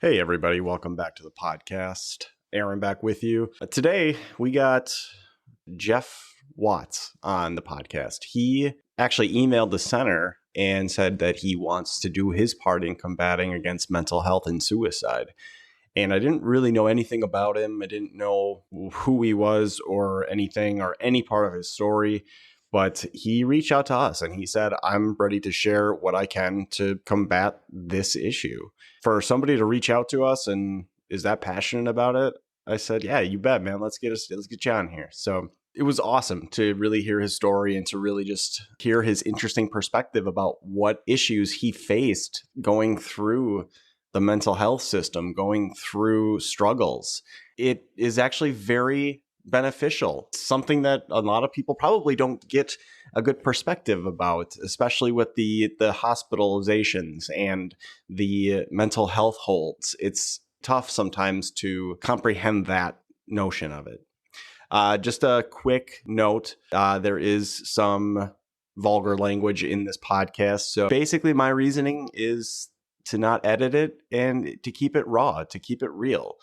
Hey, everybody. Welcome back to the podcast. Aaron back with you. Today, we got Jeff Watts on the podcast. He actually emailed the center and said that he wants to do his part in combating against mental health and suicide. And I didn't really know anything about him. I didn't know who he was or anything or any part of his story. But he reached out to us and he said, I'm ready to share what I can to combat this issue. For somebody to reach out to us and is that passionate about it, I said, yeah, you bet, man. Let's get you on here. So it was awesome to really hear his story and to really just hear his interesting perspective about what issues he faced going through the mental health system, going through struggles. It is actually very beneficial, something that a lot of people probably don't get a good perspective about, especially with the hospitalizations and the mental health holds. It's tough sometimes to comprehend that notion of it. Just a quick note, there is some vulgar language in this podcast. So basically my reasoning is to not edit it and to keep it raw, to keep it real.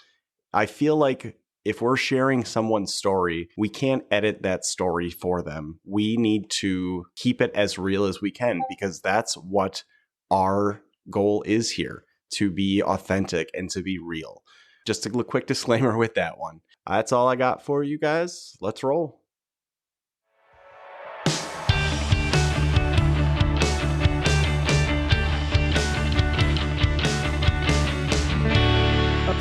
I feel like if we're sharing someone's story, we can't edit that story for them. We need to keep it as real as we can because that's what our goal is here, to be authentic and to be real. Just a quick disclaimer with that one. That's all I got for you guys. Let's roll.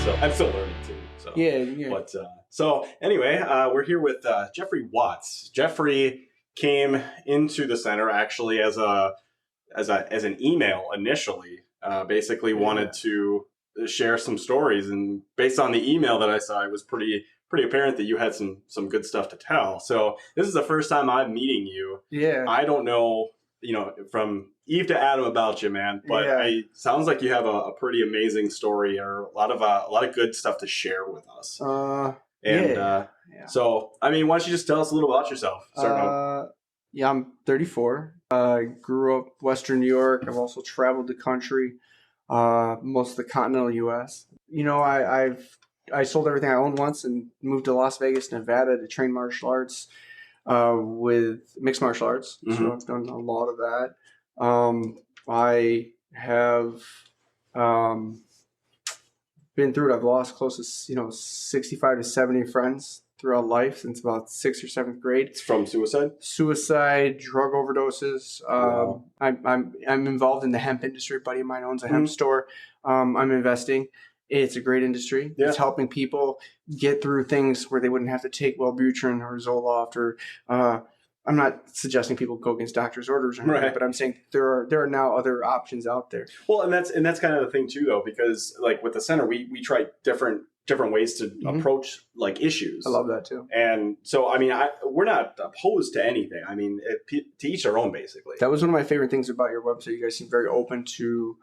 So I'm still learning too. So Yeah. But so anyway, we're here with Jeffrey Watts. Jeffrey came into the center actually as an email initially. Basically wanted to share some stories, and based on the email that I saw, it was pretty apparent that you had some good stuff to tell. So this is the first time I'm meeting you. Yeah. I don't know, from Eve to Adam about you, man, but sounds like you have a pretty amazing story or a lot of good stuff to share with us. So, I mean, why don't you just tell us a little about yourself? Yeah, I'm 34. I grew up Western New York. I've also traveled the country, most of the continental U.S. I sold everything I owned once and moved to Las Vegas, Nevada to train martial arts with mixed martial arts. Mm-hmm. So I've done a lot of that. I have been through it. I've lost close to 65 to 70 friends throughout life since about 6th or 7th grade. It's from suicide, drug overdoses. Wow. I'm involved in the hemp industry. A buddy of mine owns a hemp store. I'm investing. It's a great industry. Yeah. It's helping people get through things where they wouldn't have to take Wellbutrin or Zoloft or. I'm not suggesting people go against doctor's orders or anything, right, but I'm saying there are now other options out there. Well, and that's kind of the thing too, though, because like with the center, we try different ways to approach like issues. I love that too. And so, I mean, we're not opposed to anything. I mean, to each their own, basically. That was one of my favorite things about your website. You guys seem very open to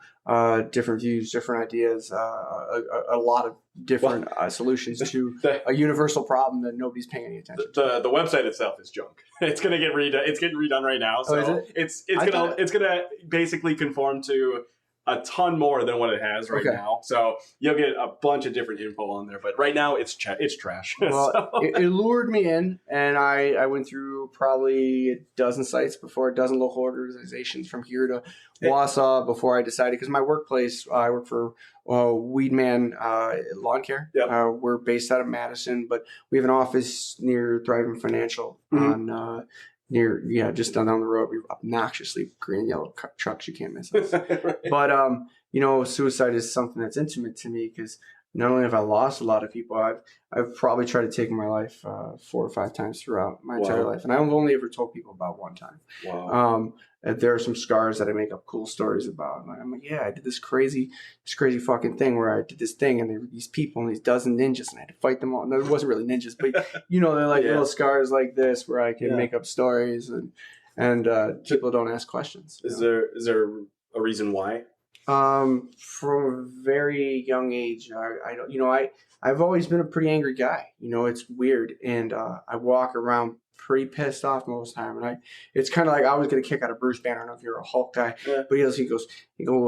different views, different ideas, a lot of different solutions to a universal problem that nobody's paying any attention to. The website itself is junk. It's going to get redone. It's getting redone right now. So it's gonna basically conform to a ton more than what it has right now. So you'll get a bunch of different info on there, but right now it's trash. Well, it lured me in, and I went through probably a dozen sites before, a dozen local organizations from here to Wausau before I decided, because my workplace, I work for Weedman Lawn Care. Yep. We're based out of Madison, but we have an office near Thriving Financial on just down the road. We obnoxiously green and yellow trucks. You can't miss us. Right. But suicide is something that's intimate to me because not only have I lost a lot of people, I've probably tried to take my life 4 or 5 times throughout my entire life, and I've only ever told people about one time. Wow. There are some scars that I make up cool stories about. I'm like, I did this crazy fucking thing where I did this thing, and there were these people and these dozen ninjas, and I had to fight them all. No, it wasn't really ninjas, but they're like little scars like this where I can make up stories, and people don't ask questions. Is there a reason why? From a very young age, I've always been a pretty angry guy. It's weird, and I walk around pretty pissed off most of the time. And it's kind of like I always get a kick out of Bruce Banner. I don't know if you're a Hulk guy, but he goes,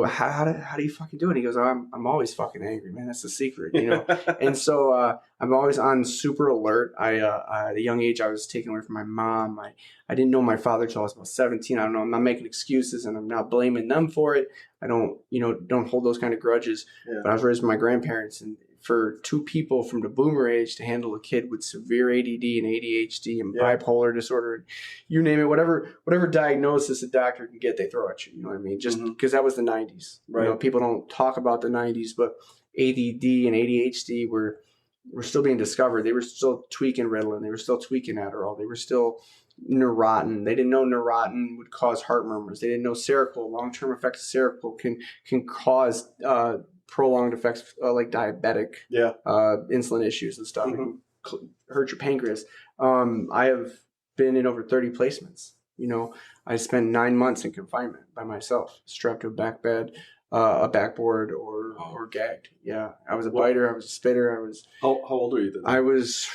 how do you fucking do it? And he goes, I'm always fucking angry, man. That's the secret, you know? And so I'm always on super alert. At a young age, I was taken away from my mom. I didn't know my father till I was about 17. I don't know. I'm not making excuses and I'm not blaming them for it. I don't hold those kind of grudges, but I was raised by my grandparents, and for two people from the boomer age to handle a kid with severe ADD and ADHD and bipolar disorder, you name it, whatever diagnosis a doctor can get, they throw at you. You know what I mean? Just because that was the 90s. Right. You know, people don't talk about the 90s, but ADD and ADHD were still being discovered. They were still tweaking Ritalin. They were still tweaking Adderall. They were still Neurontin. They didn't know Neurontin would cause heart murmurs. They didn't know Seroquel, long-term effects of Seroquel can cause prolonged effects like diabetic insulin issues and stuff. It can hurt your pancreas. I have been in over 30 placements. You know, I spent 9 months in confinement by myself, strapped to a back bed, a backboard, or gagged. Yeah, I was a biter. I was a spitter. I was. How old were you then? I was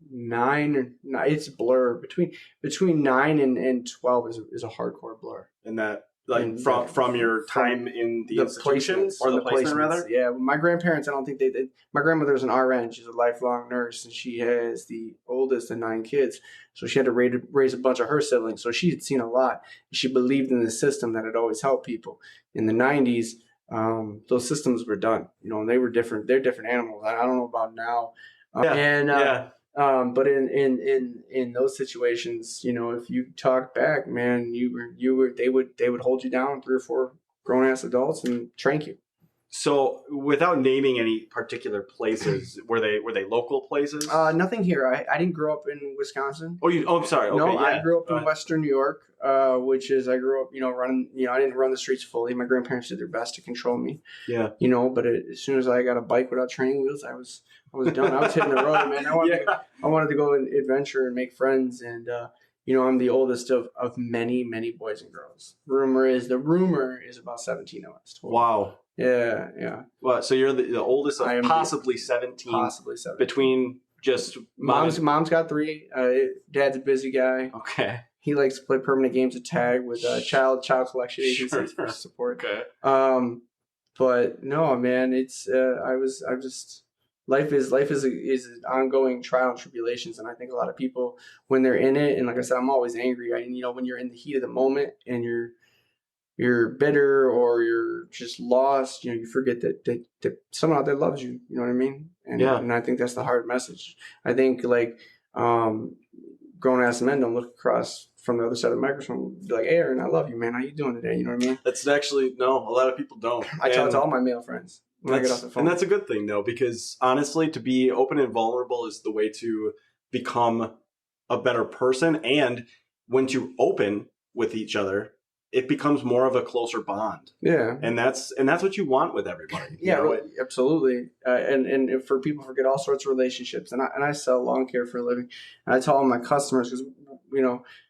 9. It's a blur between 9 and 12 is a hardcore blur. And that. Like from your time in the institution or the placement rather? Yeah. My grandparents, I don't think they did. My grandmother's an RN. She's a lifelong nurse, and she has the oldest of 9 kids. So she had to raise a bunch of her siblings. So she had seen a lot. She believed in the system that had always helped people. In the 90s, those systems were done, you know, and they were different. They're different animals. I don't know about now. But in those situations, you know, if you talk back, man, they would hold you down, 3 or 4 grown ass adults, and trank you. So, without naming any particular places, were they local places? Nothing here. I didn't grow up in Wisconsin. I'm sorry. Okay, no, I grew up in Western New York, which is I grew up, running. I didn't run the streets fully. My grandparents did their best to control me. Yeah. But as soon as I got a bike without training wheels, I was done. I was hitting the road, man. I wanted to go and adventure and make friends, and I'm the oldest of many, many boys and girls. The rumor is about 17 of us. Total. Wow. Yeah. Well, so you're the oldest of possibly 17. Possibly 17. Between just mom's got 3. Dad's a busy guy. Okay. He likes to play permanent games of tag with child collection agencies for support. Okay. But no, man, it's life is an ongoing trial and tribulations, and I think a lot of people, when they're in it, and like I said, I'm always angry. When you're in the heat of the moment and you're bitter or you're just lost, you forget that someone out there loves you. You know what I mean? And I think that's the hard message. I think grown ass men don't look across from the other side of the microphone and be like, "Hey, Aaron, I love you, man. How you doing today?" You know what I mean? That's actually no. A lot of people don't. I tell it to all my male friends when I get off the phone. And that's a good thing, though, because honestly, to be open and vulnerable is the way to become a better person. And when you open with each other, it becomes more of a closer bond. Yeah. And that's what you want with everybody. Yeah, absolutely. And for people forget all sorts of relationships. And I sell lawn care for a living. And I tell all my customers, because,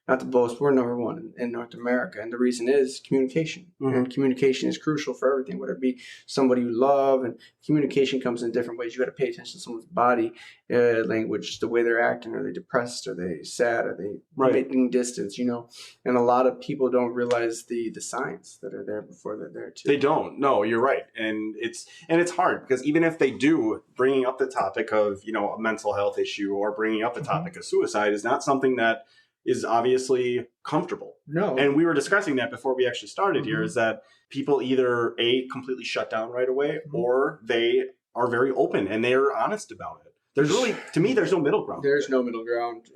not to boast, we're number 1 in North America. And the reason is communication. Mm-hmm. And communication is crucial for everything, whether it be somebody you love. And communication comes in different ways. You got to pay attention to someone's body language, the way they're acting. Are they depressed? Are they sad? Are they making distance? And a lot of people don't realize the signs that are there before they're there too. They don't. No, you're right. And it's hard because even if they do, bringing up the topic of, a mental health issue or bringing up the topic of suicide is not something that is obviously comfortable. No. And we were discussing that before we actually started here, is that people either completely shut down right away, or they are very open and they're honest about it. There's really, to me, there's no middle ground. There's no middle ground.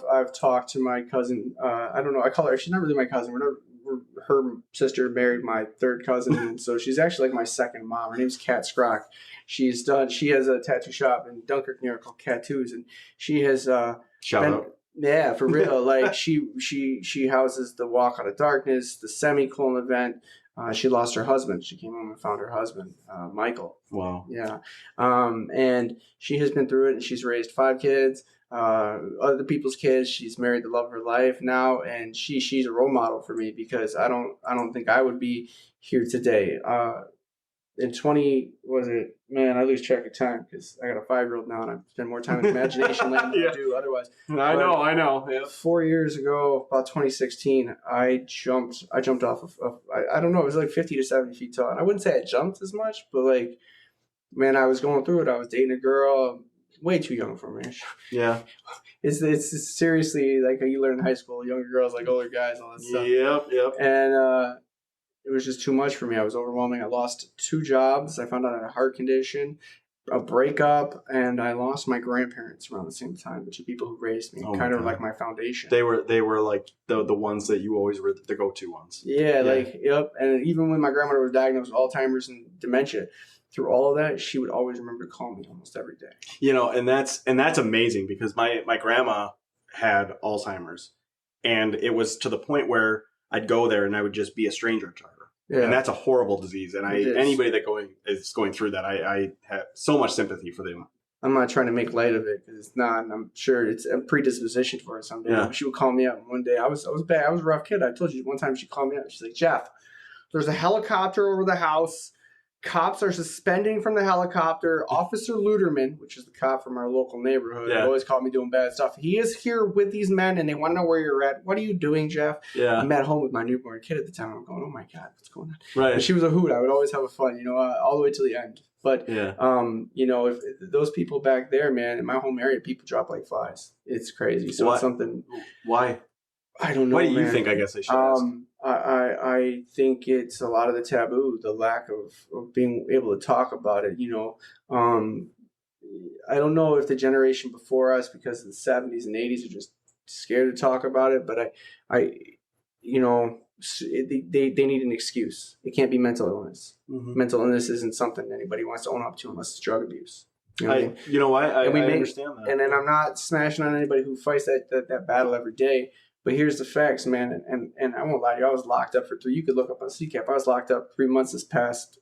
I've talked to my cousin. I don't know. I call her. She's not really my cousin. Her sister married my 3rd cousin, and so she's actually like my 2nd mom. Her name's Kat Skrock. She has a tattoo shop in Dunkirk, New York called Tattoos, and she has shout out. Yeah, for real. Like she houses the Walk Out of Darkness, the Semicolon event. She lost her husband. She came home and found her husband, Michael. Wow. Yeah. And she has been through it, and she's raised 5 kids, other people's kids. She's married the love of her life now, and she's a role model for me because I don't think I would be here today. in 20, was it, man, I lose track of time because I got a 5-year-old now and I spend more time in imagination land than I do otherwise. I know. Yeah. 4 years ago, about 2016, I jumped off of I don't know, it was like 50 to 70 feet tall. And I wouldn't say I jumped as much, but like, man, I was going through it. I was dating a girl, way too young for me. Yeah. It's seriously like you learn in high school, younger girls like older guys, all that stuff. Yep. And it was just too much for me. I was overwhelming. I lost 2 jobs. I found out I had a heart condition, a breakup, and I lost my grandparents around the same time, the 2 people who raised me, kind of like my foundation. They were like the ones that you always were the go-to ones. Yeah, like, yep. And even when my grandmother was diagnosed with Alzheimer's and dementia, through all of that, she would always remember to call me almost every day. You know, and that's amazing because my grandma had Alzheimer's, and it was to the point where I'd go there and I would just be a stranger to her. Yeah. And that's a horrible disease. And anybody that is going through that, I have so much sympathy for them. I'm not trying to make light of it because it's not. And I'm sure it's a predisposition for it someday. Yeah. She would call me up one day. I was bad. I was a rough kid. I told you one time she called me up. She's like, Jeff, there's a helicopter over the house. Cops are suspending from the helicopter. Officer Luderman, which is the cop from our local neighborhood, always caught me doing bad stuff. He is here with these men, and they want to know where you're at. What are you doing, Jeff? Yeah. I'm at home with my newborn kid at the time. I'm going, oh, my God, what's going on? Right. And she was a hoot. I would always have a fun, all the way to the end. But, if those people back there, man, in my home area, people drop like flies. It's crazy. So it's something. Why? I don't know. Why do you think, I guess I should ask? I think it's a lot of the taboo, the lack of being able to talk about it. I don't know if the generation before us, because of the 70s and 80s, are just scared to talk about it. But they need an excuse. It can't be mental illness. Mm-hmm. Mental illness isn't something anybody wants to own up to unless it's drug abuse. I understand that. And then I'm not smashing on anybody who fights that battle every day. But here's the facts, man, and I won't lie to you. I was locked up for 3. You could look up on CCAP. I was locked up 3 months this past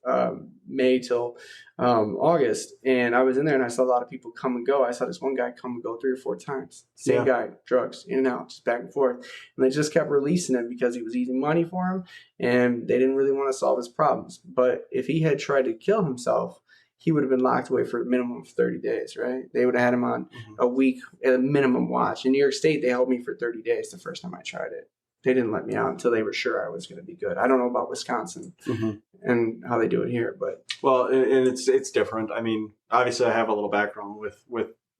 May till August, and I was in there, and I saw a lot of people come and go. I saw this one guy come and go 3 or 4 times. Same guy, drugs, in and out, just back and forth. And they just kept releasing him because he was easy money for him, and they didn't really want to solve his problems. But if he had tried to kill himself, he would have been locked away for a minimum of 30 days, right? They would have had him on a week at a minimum watch. In New York State, they held me for 30 days the first time I tried it. They didn't let me out until they were sure I was going to be good. I don't know about Wisconsin and how they do it here, but well, and it's different. I mean, obviously, I have a little background with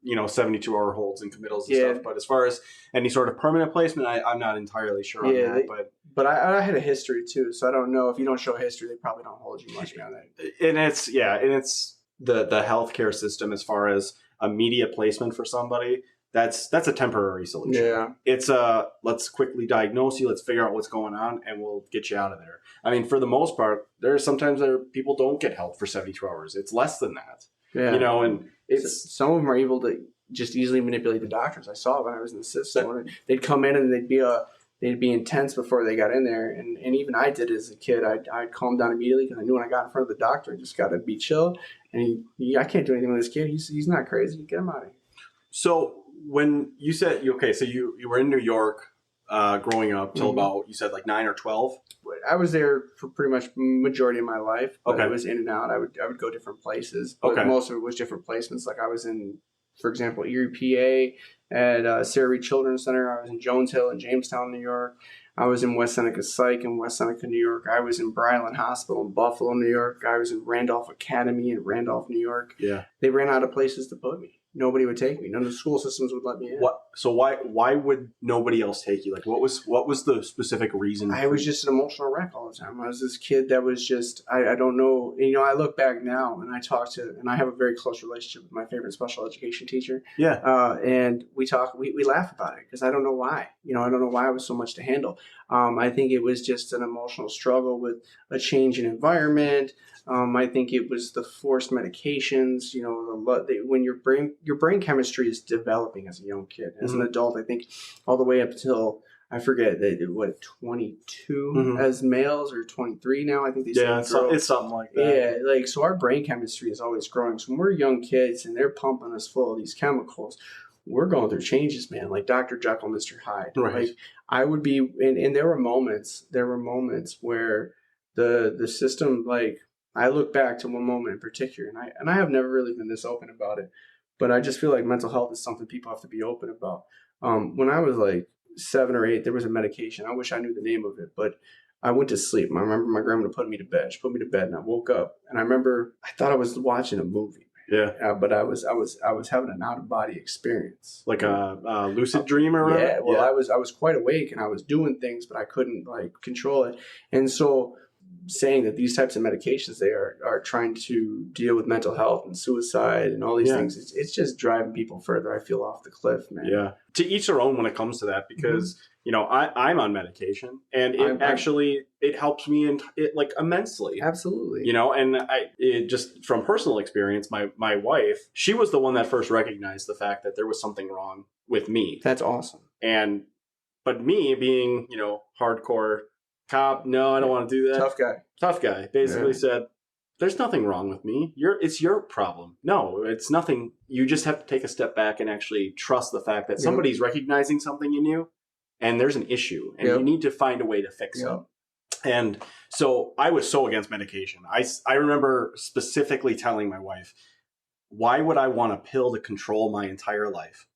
72-hour holds and committals and stuff. But as far as any sort of permanent placement, I'm not entirely sure on that. But I had a history too, so I don't know. If you don't show history, they probably don't hold you much beyond that. And it's the healthcare system, as far as immediate placement for somebody, that's a temporary solution. Yeah. It's let's quickly diagnose you, let's figure out what's going on, and we'll get you out of there. I mean, for the most part, there are sometimes people don't get help for 72 hours. It's less than that. Yeah. And some of them are able to just easily manipulate the doctors. I saw it when I was in the system. They'd come in and they'd be intense before they got in there. And even I did as a kid. I'd calm down immediately because I knew when I got in front of the doctor, I just got to be chill. And I can't do anything with this kid. He's not crazy. Get him out of here. So when you said, so you were in New York growing up till about, you said like 9 or 12? I was there for pretty much majority of my life. But I was in and out. I would go different places. But most of it was different placements. Like I was in, for example, Erie, PA, at Sarah Reed Children's Center. I was in Jones Hill in Jamestown, New York. I was in West Seneca Psych in West Seneca, New York. I was in Bryland Hospital in Buffalo, New York. I was in Randolph Academy in Randolph, New York. Yeah. They ran out of places to put me. Nobody would take me. None of the school systems would let me in. So why would nobody else take you? Like what was the specific reason? I was just an emotional wreck all the time. I was this kid that was just I don't know. I look back now and and I have a very close relationship with my favorite special education teacher. Yeah. And we laugh about it because I don't know why. I don't know why it was so much to handle. I think it was just an emotional struggle with a change in environment. I think it was the forced medications, when your brain chemistry is developing as a young kid. As an adult, I think all the way up till, I forget, 22 as males or 23 now. I think they say it's something like that. Yeah, so our brain chemistry is always growing. So when we're young kids and they're pumping us full of these chemicals, we're going through changes, man, like Dr. Jekyll, Mr. Hyde. Right. Like I would be, and there were moments where the system, like, I look back to one moment in particular, and I have never really been this open about it, but I just feel like mental health is something people have to be open about. When I was like 7 or 8, there was a medication. I wish I knew the name of it, but I went to sleep. I remember my grandmother putting me to bed. She put me to bed, and I woke up, and I remember I thought I was watching a movie. Yeah. But I was having an out of body experience, like a lucid dream or yeah. Well, I was quite awake, and I was doing things, but I couldn't like control it. And so, saying that these types of medications they are trying to deal with mental health and suicide and all these things, it's just driving people further. I feel off the cliff, man. Yeah. To each their own when it comes to that, because you know I'm on medication, and it helps me like immensely. Absolutely. You know, and it just from personal experience, my wife, she was the one that first recognized the fact that there was something wrong with me. That's awesome. But me being, you know, hardcore cop, no, I don't want to do that. Tough guy basically said, there's nothing wrong with me. It's your problem. No, it's nothing. You just have to take a step back and actually trust the fact that somebody's recognizing something in you, and there's an issue, and you need to find a way to fix it. And so I was so against medication. I remember specifically telling my wife, why would I want a pill to control my entire life?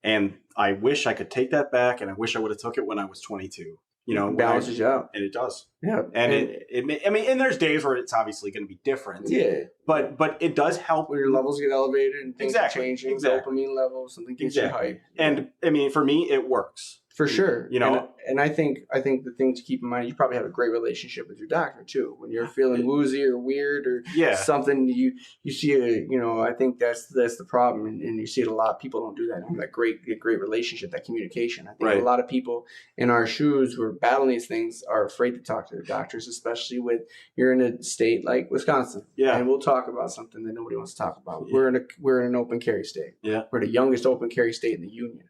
And I wish I could take that back, and I wish I would have took it when I was 22. You know, it balances you out, and it does. Yeah, and I mean, and there's days where it's obviously going to be different. Yeah, but it does help when your levels get elevated and things are changing. Dopamine levels, something gets you hyped. And I mean, for me, it works. For sure. You know, and I think the thing to keep in mind, you probably have a great relationship with your doctor too. When you're feeling woozy or weird or something, you see I think that's the problem, and you see it a lot. People don't do that. Have that great relationship, that communication. I think a lot of people in our shoes who are battling these things are afraid to talk to their doctors, especially with you're in a state like Wisconsin. Yeah. And we'll talk about something that nobody wants to talk about. Yeah. We're in an open carry state. Yeah. We're the youngest open carry state in the union.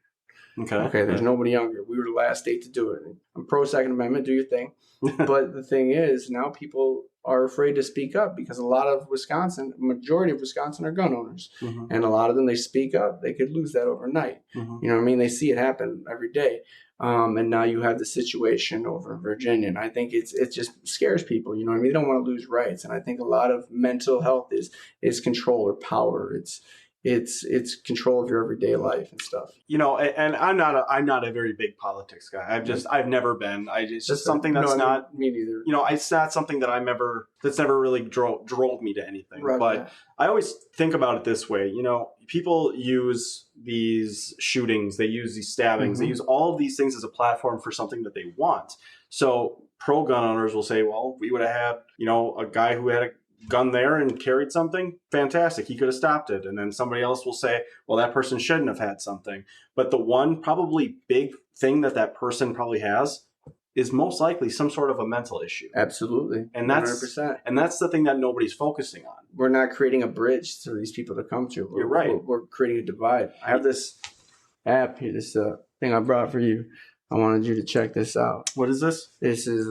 Okay. There's nobody younger. We were the last state to do it. I'm pro Second Amendment. Do your thing. But the thing is, now people are afraid to speak up because a lot of majority of Wisconsin are gun owners, and a lot of them, they speak up. They could lose that overnight. You know what I mean? They see it happen every day. And now you have the situation over in Virginia, and I think it just scares people. You know what I mean? They don't want to lose rights, and I think a lot of mental health is control or power. It's control of your everyday life and stuff. You know, and I'm not a very big politics guy. I've never been. It's just something that's not me neither. You know, it's not something that that's never really drove me to anything. Right, but I always think about it this way. You know, people use these shootings, they use these stabbings, they use all of these things as a platform for something that they want. So pro gun owners will say, well, we would have had, you know, a guy who had a gun there and carried something, fantastic, he could have stopped it. And then somebody else will say, well, that person shouldn't have had something. But the one probably big thing that person probably has is most likely some sort of a mental issue. Absolutely. And that's 100%. And that's the thing that nobody's focusing on. We're not creating a bridge for these people to come to. You're right. We're creating a divide. I have this app here, this thing I brought for you. I wanted you to check this out. What is this? This is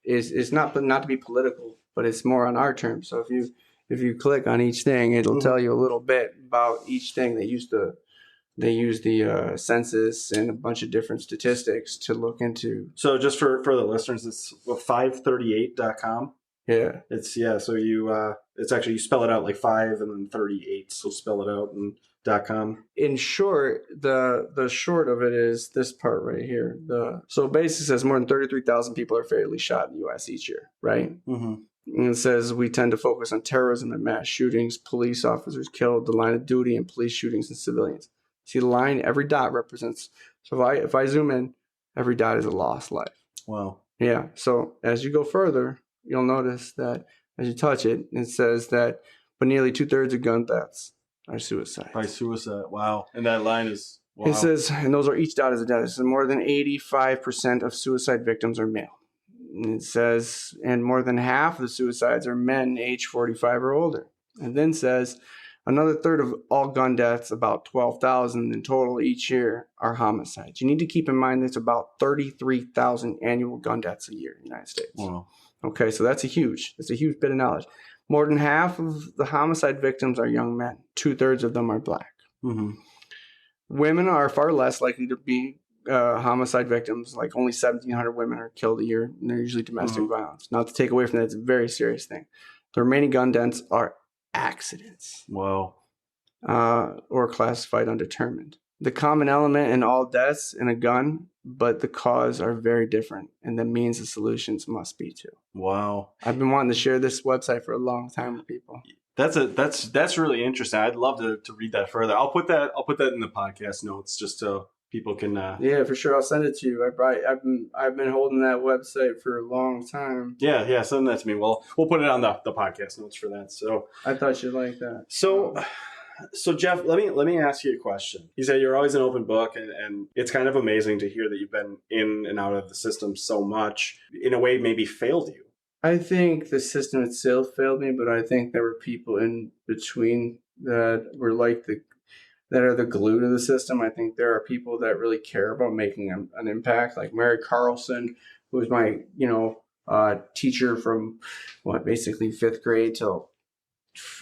it's not to be political, but it's more on our terms. So if you click on each thing, it'll tell you a little bit about each thing. They use the census and a bunch of different statistics to look into. So just for the listeners, it's 538.com. Yeah. So it's actually, you spell it out like 5 and then 38. So spell it out and .com. In short, the short of it is this part right here. So basically says more than 33,000 people are fatally shot in the U.S. each year, right? Mm-hmm. And it says we tend to focus on terrorism and mass shootings, police officers killed, the line of duty, and police shootings and civilians. See the line, every dot represents. So if I zoom in, every dot is a lost life. Wow. Yeah. So as you go further, you'll notice that as you touch it, it says that, but nearly 2/3 of gun deaths are suicide. By suicide. Wow. And that line is, wow. It says, and those are each dot is a death. It says more than 85% of suicide victims are male. And it says, and more than half of the suicides are men age 45 or older. And then says, another third of all gun deaths, about 12,000 in total each year, are homicides. You need to keep in mind there's about 33,000 annual gun deaths a year in the United States. Wow. Okay, so that's a huge bit of knowledge. More than half of the homicide victims are young men. 2/3 of them are black. Mm-hmm. Women are far less likely to be homicide victims. Like only 1,700 women are killed a year, and they're usually domestic violence. Not to take away from that, it's a very serious thing. The remaining gun deaths are accidents Whoa. or classified undetermined. The common element in all deaths in a gun, but the cause are very different, and that means the solutions must be too. Wow. I've been wanting to share this website for a long time with people. That's really interesting. I'd love to read that further. I'll put that in the podcast notes just so people can. Yeah, for sure. I'll send it to you. I've been holding that website for a long time. Yeah. Send that to me. We'll put it on the podcast notes for that. So I thought you'd like that. So Jeff, let me ask you a question. You said you're always an open book, and it's kind of amazing to hear that you've been in and out of the system so much. In a way, maybe failed you. I think the system itself failed me, but I think there were people in between that were that are the glue to the system. I think there are people that really care about making an impact, like Mary Carlson, who was my teacher from basically 5th grade till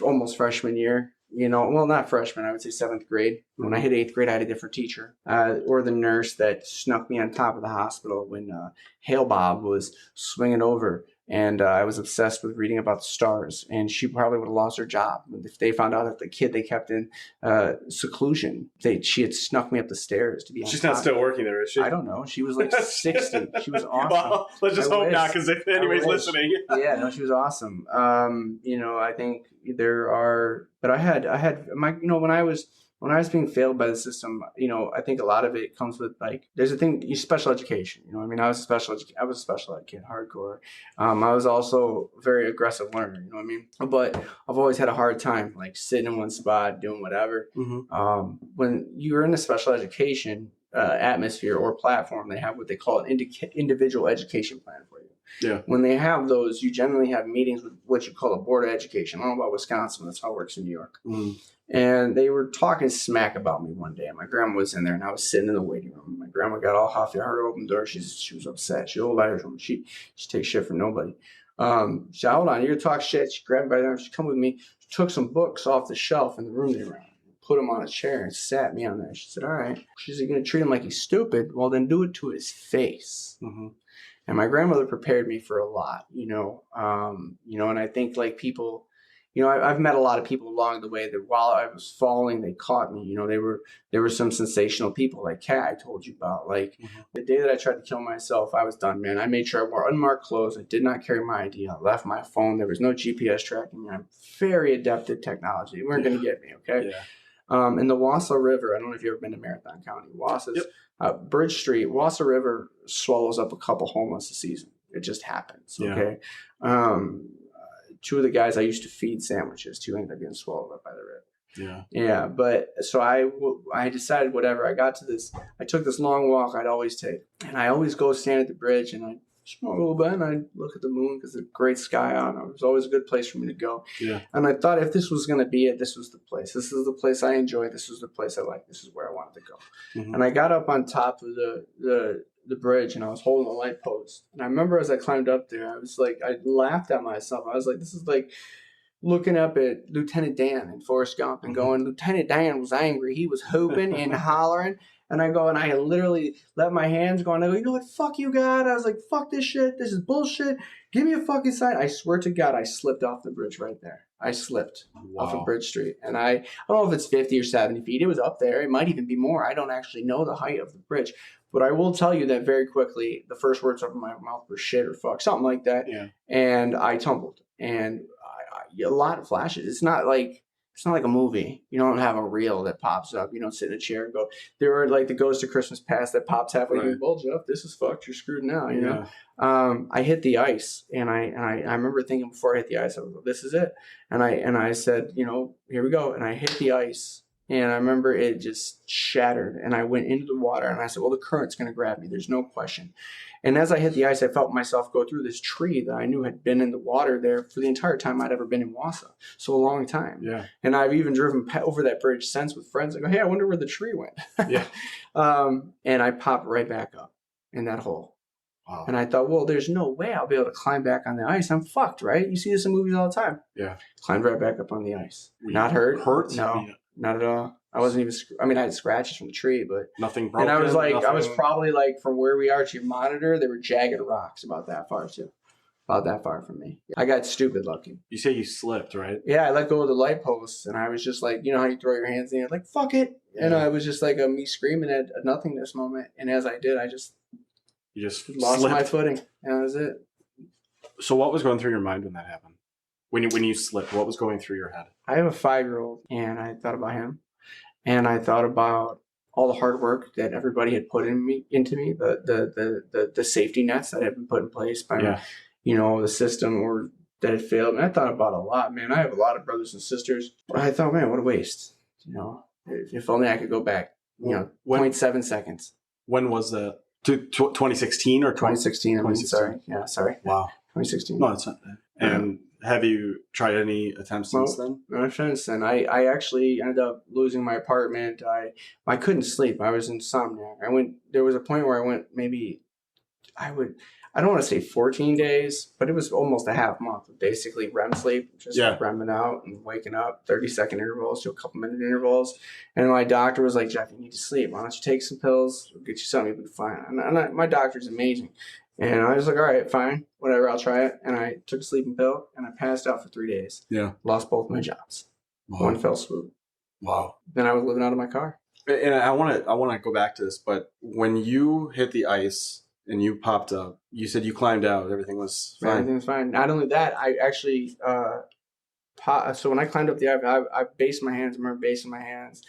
almost freshman year. Well, not freshman, I would say 7th grade. When I hit 8th grade, I had a different teacher. Or the nurse that snuck me on top of the hospital when Hail Bob was swinging over. And I was obsessed with reading about the stars. And she probably would have lost her job if they found out that the kid they kept in seclusion, she had snuck me up the stairs to be on She's top. Not still working there, is she? I don't know. She was like 60. She was awesome. Well, let's just hope not, because if anybody's listening. Yeah, no, she was awesome. I think there are, but I had my, when I was being failed by the system, I think a lot of it comes with there's a thing, special education. I was a special ed kid, hardcore. I was also a very aggressive learner. But I've always had a hard time sitting in one spot doing whatever. Mm-hmm. When you're in a special education atmosphere or platform, they have what they call an individual education plan for you. Yeah. When they have those, you generally have meetings with what you call a board of education. I don't know about Wisconsin. That's how it works in New York. Mm. And they were talking smack about me one day. My grandma was in there, and I was sitting in the waiting room. My grandma got all huffy. I heard her open the door. She was upset. She's an old Irish woman. She takes shit from nobody. She said, hold on, you're going to talk shit. She grabbed me by the arm. She come with me. She took some books off the shelf in the room they were in, put him on a chair, and sat me on there. She said, all right. She said, you're going to treat him like he's stupid? Well, then do it to his face. Mm-hmm. And my grandmother prepared me for a lot, and I think people, I've met a lot of people along the way that while I was falling, they caught me. There were some sensational people like Kat I told you about. The day that I tried to kill myself, I was done, man. I made sure I wore unmarked clothes. I did not carry my ID. I left my phone. There was no GPS tracking. I'm very adept at technology. You weren't going to get me, okay? Yeah. In the Wausau River, I don't know if you've ever been to Marathon County. Wausau's Bridge Street, Wausau River swallows up a couple homeless a season. It just happens, okay? Yeah. 2 of the guys I used to feed sandwiches to ended up getting swallowed up by the river. Yeah. But so I decided whatever. I took this long walk I'd always take. And I always go stand at the bridge and I smoke a little bit and I look at the moon because there's a great sky out. It was always a good place for me to go. Yeah. And I thought if this was going to be it, this was the place. This is the place I enjoy. This was the place I like. This is where I wanted to go. Mm-hmm. And I got up on top of the bridge and I was holding a light post. And I remember as I climbed up there, I was I laughed at myself. I was like, this is like looking up at Lieutenant Dan in Forrest Gump and going, Lieutenant Dan was angry. He was hooping and hollering. And I go, and I literally let my hands go, and I go, you know what, fuck you, God. I was like, fuck this shit. This is bullshit. Give me a fucking sign. I swear to God, I slipped off the bridge right there. I slipped off of Bridge Street. And I don't know if it's 50 or 70 feet. It was up there. It might even be more. I don't actually know the height of the bridge. But I will tell you that very quickly, the first words out of my mouth were shit or fuck, something like that. Yeah. And I tumbled. And a lot of flashes. It's not like a movie. You don't have a reel that pops up. You don't sit in a chair and go, there are the Ghost of Christmas Past that pops halfway. Right. Well, Jeff, this is fucked. You're screwed now. You know? I hit the ice and I remember thinking before I hit the ice, I was like, this is it. And I said, here we go. And I hit the ice and I remember it just shattered and I went into the water and I said, well, the current's going to grab me. There's no question. And as I hit the ice, I felt myself go through this tree that I knew had been in the water there for the entire time I'd ever been in Wausau. So a long time. Yeah. And I've even driven over that bridge since with friends. I go, hey, I wonder where the tree went. Yeah. And I popped right back up in that hole. Wow. And I thought, well, there's no way I'll be able to climb back on the ice. I'm fucked, right? You see this in movies all the time. Yeah. Climbed right back up on the ice. Not hurt. Hurt? No, not at all. I wasn't even, I had scratches from the tree, but nothing broken. And I was I was probably from where we are to your monitor, there were jagged rocks about that far too. about that far from me. I got stupid lucky. You say you slipped, right? Yeah, I let go of the light post, and I was just like, you know how you throw your hands in the air, like, fuck it. And I was just like me screaming at a nothingness moment. And as I did, I just lost slipped. my footing. And that was it. So what was going through your mind when that happened? When you slipped, what was going through your head? I have a 5-year-old, and I thought about him. And I thought about all the hard work that everybody had put into me, the safety nets that had been put in place by, the system or that had failed. And I thought about a lot, man. I have a lot of brothers and sisters. I thought, man, what a waste. If only I could go back, 0.7 seconds. When was that? 2016 or 2016? 2016. Yeah, sorry. Wow. 2016. No, it's not that. And have you tried any attempts since then? No, since then. I actually ended up losing my apartment. I couldn't sleep. I was insomniac. There was a point where I went I don't want to say 14 days, but it was almost a half month of basically REM sleep, just REMing out and waking up, 30-second intervals to a couple-minute intervals. And my doctor was like, Jeff, you need to sleep. Why don't you take some pills? We'll get you something, you'll be fine. And my doctor's amazing. And I was like, all right, fine, whatever, I'll try it. And I took a sleeping pill, and I passed out for 3 days. Yeah. Lost both my jobs. Wow. One fell swoop. Wow. Then I was living out of my car. And I want to go back to this, but when you hit the ice and you popped up, you said you climbed out. Everything was fine. Everything was fine. Not only that, I actually, so when I climbed up the ivy, I based my hands. I remember basing my hands.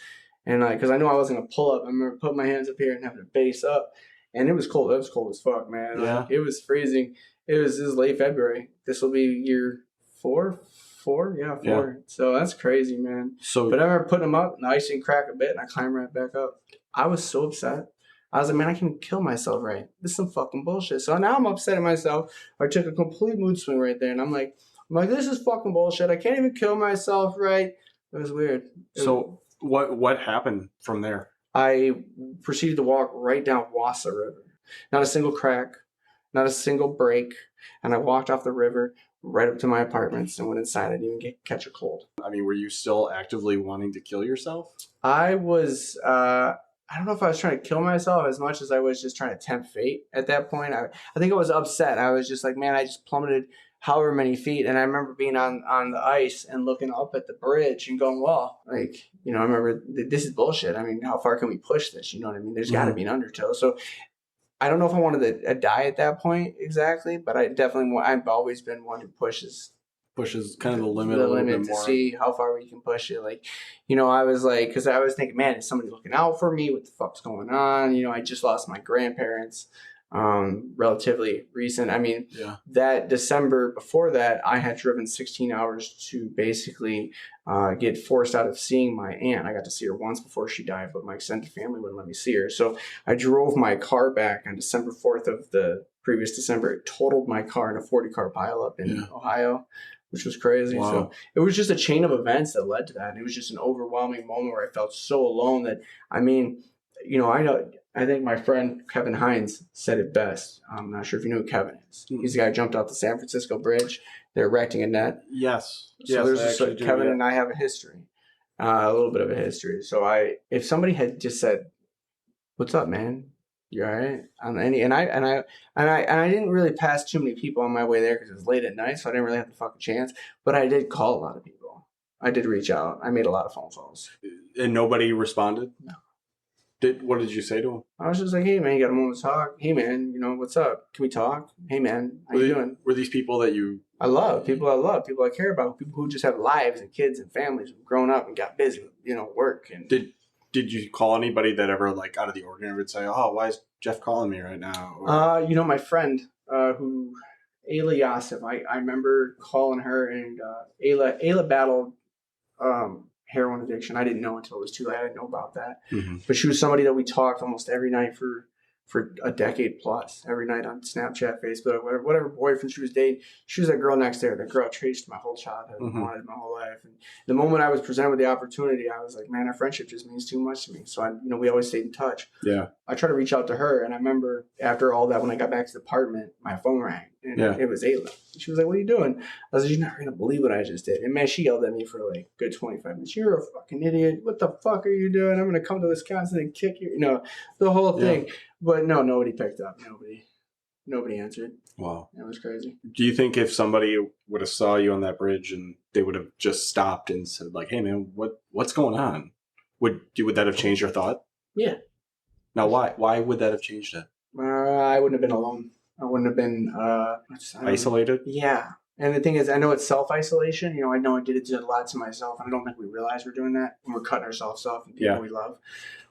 And because I knew I wasn't going to pull up, I remember putting my hands up here and having to base up. And it was cold. It was cold as fuck, man. Yeah. Like, it was freezing. This is late February. This will be year 4? 4? Yeah, 4. Yeah. So that's crazy, man. But I remember putting them up, and the ice didn't crack a bit, and I climbed right back up. I was so upset. I was like, man, I can't kill myself right. This is some fucking bullshit. So now I'm upset at myself. I took a complete mood swing right there, and I'm like, this is fucking bullshit. I can't even kill myself right. It was weird. So what happened from there? I proceeded to walk right down Wassa River. Not a single crack, not a single break. And I walked off the river right up to my apartments and went inside. I didn't even catch a cold. I mean, were you still actively wanting to kill yourself? I was, I don't know if I was trying to kill myself as much as I was just trying to tempt fate at that point. I think I was upset. I was just like, man, I just plummeted however many feet. And I remember being on the ice and looking up at the bridge and going, well, I remember this is bullshit. I mean, how far can we push this? You know what I mean? There's got to be an undertow. So I don't know if I wanted to die at that point exactly, but I've always been one who pushes kind of the limit to see how far we can push it. I was like, because I was thinking, man, is somebody looking out for me? What the fuck's going on? I just lost my grandparents. Relatively recent. I mean, that December before that, I had driven 16 hours to basically get forced out of seeing my aunt. I got to see her once before she died, but my extended family wouldn't let me see her. So I drove my car back on December 4th of the previous December. It totaled my car in a 40-car pileup in Ohio, which was crazy. Wow. So it was just a chain of events that led to that. And it was just an overwhelming moment where I felt so alone that, I mean, I think my friend Kevin Hines said it best. I'm not sure if you know who Kevin is. He's the guy who jumped off the San Francisco Bridge. They're erecting a net. Yes. So Kevin and I have a history, a little bit of a history. So if somebody had just said, "What's up, man? You all right?" And I didn't really pass too many people on my way there because it was late at night, so I didn't really have the fucking chance. But I did call a lot of people. I did reach out. I made a lot of phone calls. And nobody responded? No. What did you say to him? I was just like, hey, man, you got a moment to talk? Hey, man, what's up? Can we talk? Hey, man, how you doing? Were these people that you... I love, people I care about, people who just have lives and kids and families and grown up and got busy with, work. And Did you call anybody that ever, out of the ordinary would say, oh, why is Jeff calling me right now? Or... my friend, who, Ayla Yasif, I remember calling her, and Ayla battled... heroin addiction. I didn't know until it was too late. I didn't know about that. Mm-hmm. But she was somebody that we talked almost every night for a decade plus. Every night on Snapchat, Facebook, whatever boyfriend she was dating. She was that girl next there. That girl I traced my whole childhood and wanted my whole life. And the moment I was presented with the opportunity, I was like, man, our friendship just means too much to me. So we always stayed in touch. Yeah. I tried to reach out to her, and I remember after all that, when I got back to the apartment, my phone rang. And it was Ayla. She was like, what are you doing? I was like, you're not going to believe what I just did. And man, she yelled at me for a good 25 minutes. You're a fucking idiot. What the fuck are you doing? I'm going to come to Wisconsin and kick you. The whole thing. Yeah. But no, nobody picked up. Nobody. Nobody answered. Wow. It was crazy. Do you think if somebody would have saw you on that bridge and they would have just stopped and said, like, hey, man, what's going on? Would that have changed your thought? Yeah. Now, why? Why would that have changed it? I wouldn't have been alone. I wouldn't have been Isolated? Yeah. And the thing is, I know it's self-isolation. I know I did it a lot to myself. And I don't think we realize we're doing that when we're cutting ourselves off and people we love.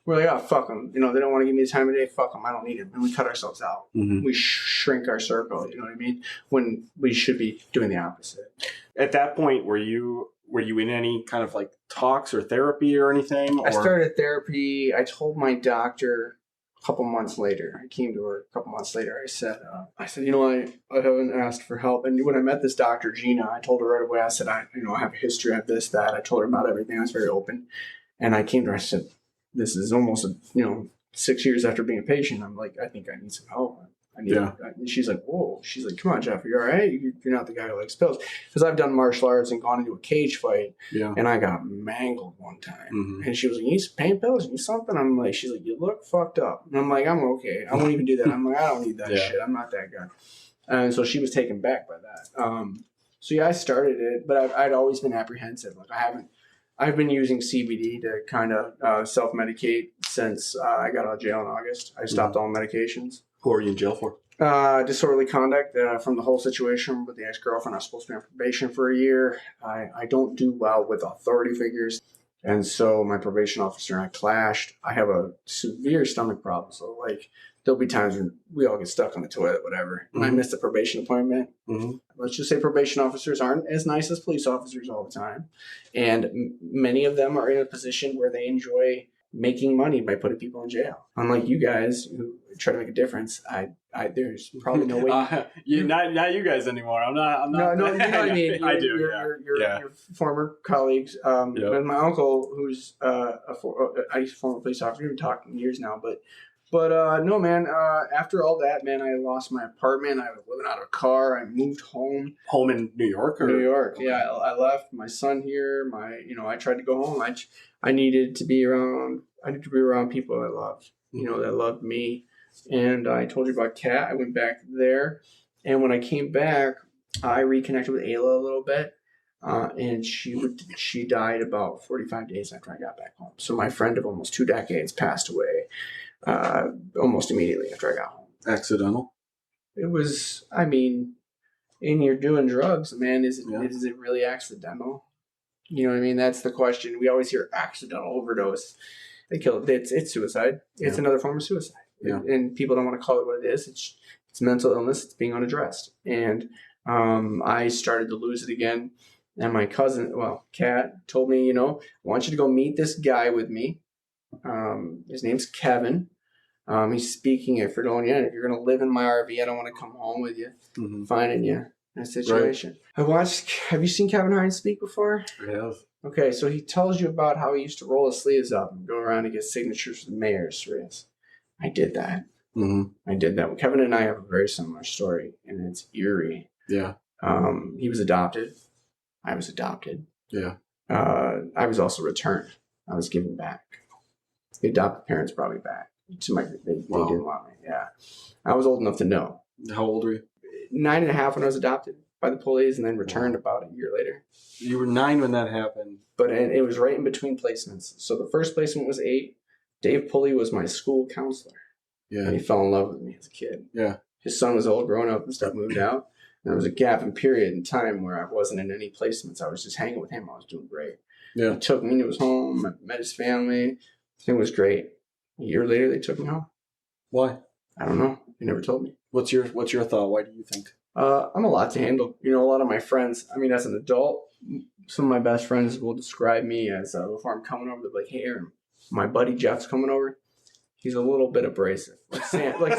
We're like, oh, fuck them. They don't want to give me the time of day. Fuck them. I don't need them. And we cut ourselves out. Mm-hmm. We shrink our circle. You know what I mean? When we should be doing the opposite. At that point, were you in any kind of like talks or therapy or anything? I started therapy. I told my doctor a couple months later. I came to her a couple months later. I said, I haven't asked for help. And when I met this doctor, Gina, I told her right away. I said, I have a history of this, that. I told her about everything. I was very open. And I came to her. I said, this is almost 6 years after being a patient. I'm like, I think I need some help. And she's like, whoa. She's like, come on, Jeff, you all right? You're not the guy who likes pills. Because I've done martial arts and gone into a cage fight. Yeah. And I got mangled one time. Mm-hmm. And she was like, you need some pain pills? You need something? I'm like, she's like, you look fucked up. And I'm like, I'm okay. I won't even do that. I'm like, I don't need that shit. I'm not that guy. And so she was taken back by that. I started it, but I'd always been apprehensive. Like I've been using CBD to kind of self-medicate since I got out of jail in August. I stopped all medications. Who are you in jail for? Disorderly conduct from the whole situation with the ex-girlfriend. I was supposed to be on probation for a year. I don't do well with authority figures. And so my probation officer and I clashed. I have a severe stomach problem. So there'll be times when we all get stuck on the toilet, whatever. And I missed a probation appointment. Mm-hmm. Let's just say probation officers aren't as nice as police officers all the time. And many of them are in a position where they enjoy making money by putting people in jail. Unlike you guys who try to make a difference, there's probably no way. Not you guys anymore. I'm not. No, you know what I mean. I do. Your former colleagues. And my uncle, who's a former police officer, we've been talking years now, but no, man. After all that, man, I lost my apartment. I was living out of a car. I moved home. Home in New York, or New York? Okay. Yeah, I left my son here. I tried to go home. I needed to be around. I needed to be around people I loved. That loved me. And I told you about Kat. I went back there, and when I came back, I reconnected with Ayla a little bit. And she died about 45 days after I got back home. So my friend of almost 2 decades passed away almost immediately after I got home. Accidental? It was, and you're doing drugs, man. Is it really accidental? You know what I mean? That's the question. We always hear accidental overdose. They kill it. It's suicide. It's another form of suicide. Yeah. And people don't want to call it what it is. It's mental illness. It's being unaddressed. And I started to lose it again. And my cousin, Kat, told me, I want you to go meet this guy with me. His name's Kevin. He's speaking at Fredonia. And if you're going to live in my RV, I don't want to come home with you, finding you in a situation. Right. Have you seen Kevin Hines speak before? I have. Okay, so he tells you about how he used to roll his sleeves up and go around and get signatures from the mayor's race. I did that. Mm-hmm. I did that. Kevin and I have a very similar story, and it's eerie. Yeah. He was adopted. I was adopted. Yeah. I was also returned. I was given back. The adopted parents brought me back. They didn't want me. Yeah. I was old enough to know. How old were you? 9.5 when I was adopted by the police, and then returned about a year later. You were 9 when that happened. But it was right in between placements. So the first placement was 8. Dave Pulley was my school counselor. Yeah. And he fell in love with me as a kid. Yeah. His son was all grown up and stuff, moved out. And there was a gap in period in time where I wasn't in any placements. I was just hanging with him. I was doing great. Yeah. He took me to his home. I met his family. Everything was great. A year later, they took me home. Why? I don't know. They never told me. What's your thought? Why do you think? I'm a lot to handle. A lot of my friends, as an adult, some of my best friends will describe me as, before I'm coming over, they'll be like, hey, Aaron, my buddy Jeff's coming over. He's a little bit abrasive, like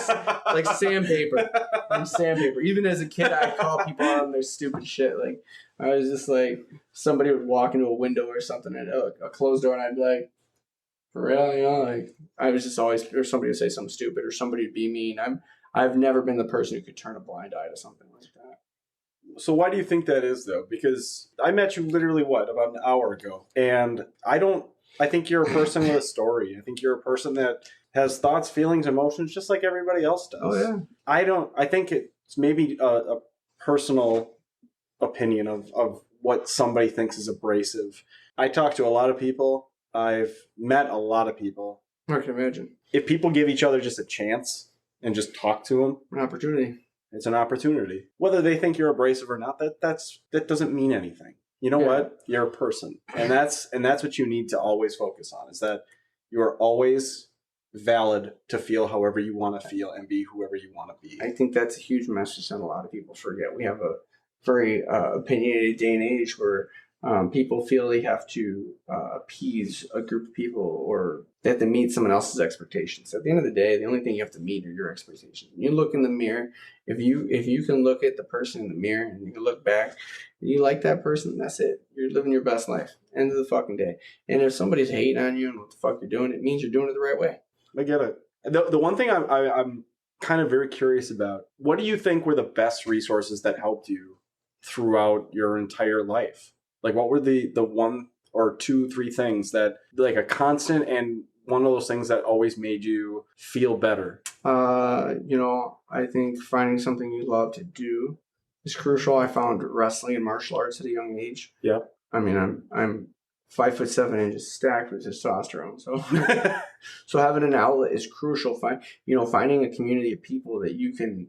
sandpaper. I'm sandpaper. Even as a kid, I'd call people out on their stupid shit. Like, I was just like, somebody would walk into a window or something, and a closed door, and I'd be like, for real, I was just always, or somebody would say something stupid, or somebody would be mean. I've never been the person who could turn a blind eye to something like that. So why do you think that is, though? Because I met you literally, about an hour ago, and I think you're a person with a story. I think you're a person that has thoughts, feelings, emotions, just like everybody else does. Oh yeah. I think it's maybe a personal opinion of what somebody thinks is abrasive. I talk to a lot of people. I've met a lot of people. I can imagine. If people give each other just a chance and just talk to them, An opportunity. it's an opportunity. Whether they think you're abrasive or not, that doesn't mean anything. You know what? You're a person, and that's what you need to always focus on, is that you are always valid to feel however you want to feel and be whoever you want to be. I think that's a huge message that a lot of people forget. We have a very opinionated day and age where people feel they have to appease a group of people, or they have to meet someone else's expectations. At the end of the day, the only thing you have to meet are your expectations. When you look in the mirror, if you can look at the person in the mirror and you can look back and you like that person, that's it. You're living your best life. End of the fucking day. And if somebody's hating on you and what the fuck you're doing, it means you're doing it the right way. I get it. The one thing I'm kind of very curious about, what do you think were the best resources that helped you throughout your entire life? Like, what were the 1 or 2, 3 things that, like, a constant and one of those things that always made you feel better? I think finding something you love to do is crucial. I found wrestling and martial arts at a young age. Yeah. I mean, I'm 5'7" stacked with testosterone. So, so having an outlet is crucial. Finding a community of people that you can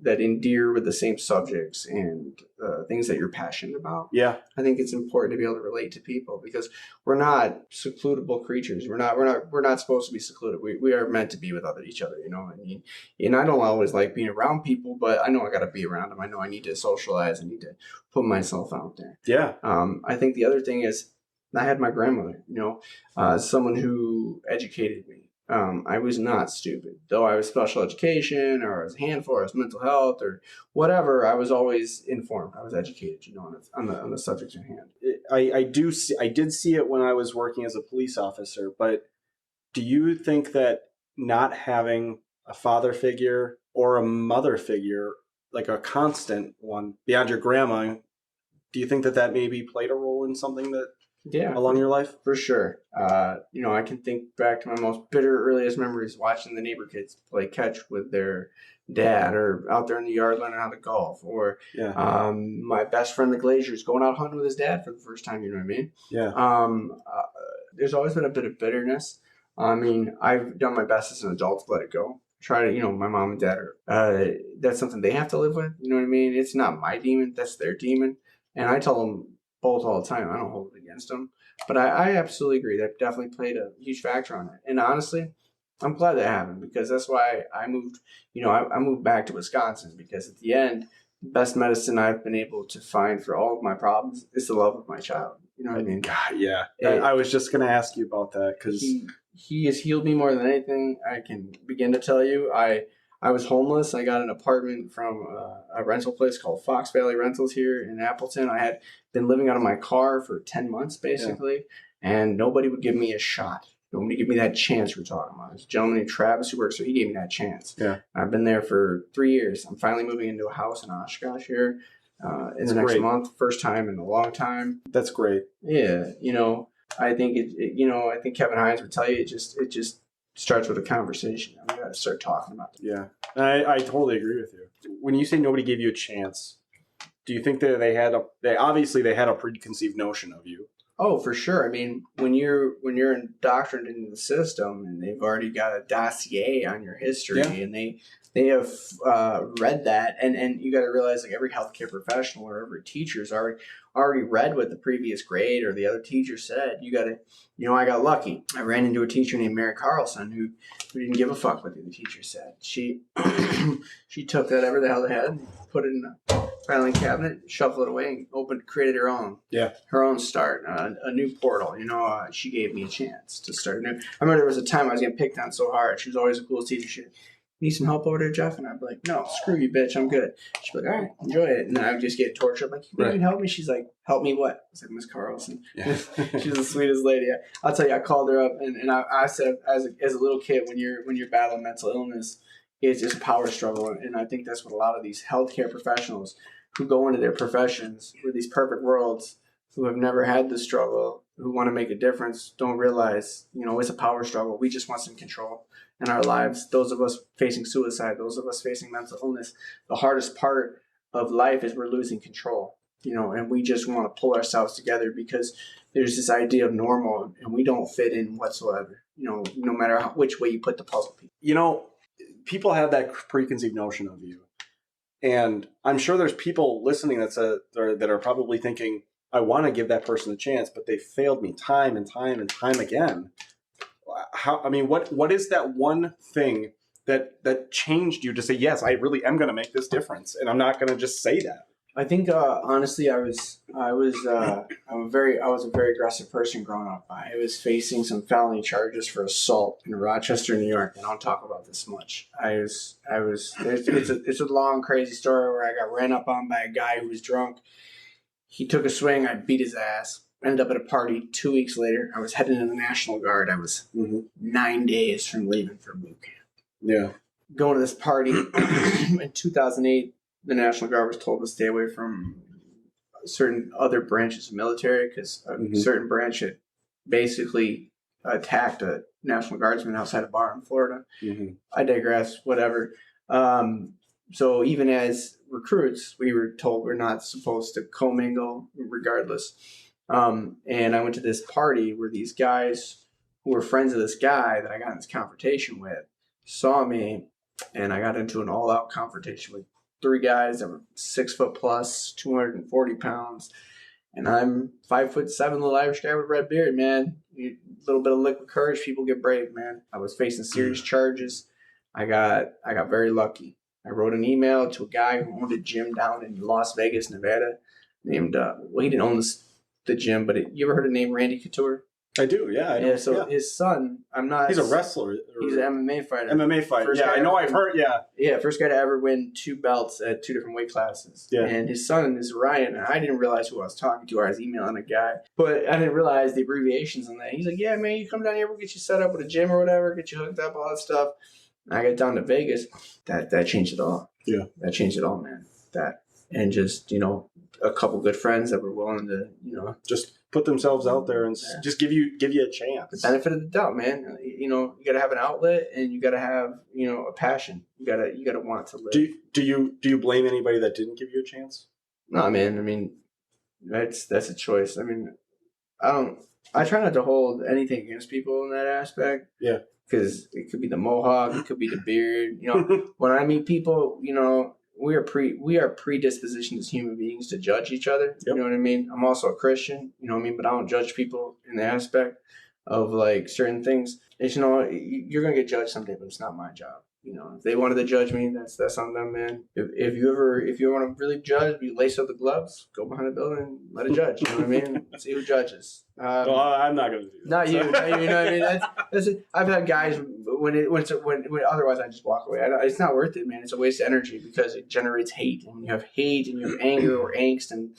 that endear with the same subjects and things that you're passionate about. Yeah, I think it's important to be able to relate to people, because we're not secludable creatures. We're not supposed to be secluded. We are meant to be with each other. And I don't always like being around people, but I know I got to be around them. I know I need to socialize. I need to put myself out there. Yeah. I think the other thing is, I had my grandmother, someone who educated me. I was not stupid. Though I was special education, or I was a handful, or I was mental health, or whatever, I was always informed. I was educated, on the subject at hand. I did see it when I was working as a police officer, but do you think that not having a father figure or a mother figure, like a constant one beyond your grandma, do you think that maybe played a role in something that along your life? For sure. I can think back to my most bitter earliest memories watching the neighbor kids play catch with their dad, or out there in the yard learning how to golf, or my best friend the Glazier's going out hunting with his dad for the first time. You know what I mean? Yeah. There's always been a bit of bitterness. I mean, I've done my best as an adult to let it go. Try to, my mom and dad are, that's something they have to live with. You know what I mean? It's not my demon. That's their demon. And I tell them both all the time. I don't hold it against them. But I absolutely agree. That definitely played a huge factor on it. And honestly, I'm glad that happened, because that's why I moved, I moved back to Wisconsin, because at the end, the best medicine I've been able to find for all of my problems is the love of my child. You know what I mean? God, yeah. I was just going to ask you about that, because he has healed me more than anything I can begin to tell you. I was homeless. I got an apartment from a rental place called Fox Valley Rentals here in Appleton. I had been living out of my car for 10 months, basically, and nobody would give me a shot. Nobody gave me that chance we're talking about. There's a gentleman named Travis who works, so he gave me that chance. Yeah. I've been there for 3 years. I'm finally moving into a house in Oshkosh here in the next month. First time in a long time. That's great. Yeah. I think I think Kevin Hines would tell you, it just starts with a conversation. We got to start talking about it. Yeah, I totally agree with you. When you say nobody gave you a chance, do you think that they had a preconceived notion of you? Oh, for sure. I mean, when you're indoctrinated into the system, and they've already got a dossier on your history, and they have read that, and you got to realize, like, every healthcare professional or every teacher's already read what the previous grade or the other teacher said. You got to, I got lucky. I ran into a teacher named Mary Carlson who didn't give a fuck what the teacher said. She she took whatever the hell they had, put it in a filing cabinet, shuffled it away, and created her own start, a new portal. She gave me a chance to start new. I remember there was a time I was getting picked on so hard. She was always the coolest teacher. She, need some help over there, Jeff? And I'd be like, no, screw you, bitch, I'm good. She'd be like, all right, enjoy it. And then I would just get tortured. I'm like, you can help me? She's like, help me what? I was like, Miss Carlson. Yeah. She's the sweetest lady. I'll tell you, I called her up, and I said, as a little kid, when you're battling mental illness, it's just a power struggle. And I think that's what a lot of these healthcare professionals who go into their professions with these perfect worlds, who have never had the struggle, who want to make a difference don't realize, it's a power struggle. We just want some control in our lives. Those of us facing suicide, those of us facing mental illness, the hardest part of life is we're losing control, and we just want to pull ourselves together because there's this idea of normal and we don't fit in whatsoever, no matter which way you put the puzzle piece. People have that preconceived notion of you. And I'm sure there's people listening that are probably thinking, I want to give that person a chance, but they failed me time and time and time again. What is that one thing that changed you to say, yes, I really am going to make this difference, and I'm not going to just say that? I think honestly, I was a very aggressive person growing up. I was facing some felony charges for assault in Rochester, New York, and I don't talk about this much. It's a long, crazy story where I got ran up on by a guy who was drunk. He took a swing. I beat his ass. Ended up at a party 2 weeks later. I was heading to the National Guard. I was 9 days from leaving for boot camp. Yeah, going to this party in 2008. The National Guard was told to stay away from certain other branches of military because a certain branch had basically attacked a National Guardsman outside a bar in Florida. I digress, whatever. So even as recruits, we were told we're not supposed to commingle regardless. And I went to this party where these guys who were friends of this guy that I got in this confrontation with saw me, and I got into an all-out confrontation with 3 guys that were 6 foot plus, 240 pounds. And I'm 5'7", little Irish guy with a red beard, man. A little bit of liquid courage, people get brave, man. I was facing serious charges. I got very lucky. I wrote an email to a guy who owned a gym down in Las Vegas, Nevada, named, he didn't own the gym, but you ever heard the name Randy Couture? I do, yeah. His son, he's a wrestler. He's an MMA fighter. MMA fighter, I've heard, Yeah, first guy to ever win 2 belts at 2 different weight classes. Yeah. And his son is Ryan, and I didn't realize who I was talking to. I was emailing a guy, but I didn't realize the abbreviations on that. He's like, yeah, man, you come down here, we'll get you set up with a gym or whatever, get you hooked up, all that stuff. And I got down to Vegas. That changed it all. Yeah. That changed it all, man. And just, a couple good friends that were willing to, just put themselves out there and just give you a chance. The benefit of the doubt, man. You got to have an outlet, and you got to have, a passion. You got to want to live. Do you blame anybody that didn't give you a chance? No, man. That's a choice. I try not to hold anything against people in that aspect. Yeah. Because it could be the mohawk, it could be the beard. When I meet people, we are predispositioned as human beings to judge each other. Yep. You know what I mean? I'm also a Christian, but I don't judge people in the aspect of like certain things. It's, you're gonna get judged someday, but it's not my job. If they wanted to judge me, that's on them, man. If you want to really judge, you lace up the gloves, go behind the building, and let it judge. You know what I mean? See who judges. Well, I'm not going to do that. Not you. You know what I mean? That's it. I've had guys when otherwise I just walk away. It's not worth it, man. It's a waste of energy because it generates hate, and when you have hate and you have anger or angst, and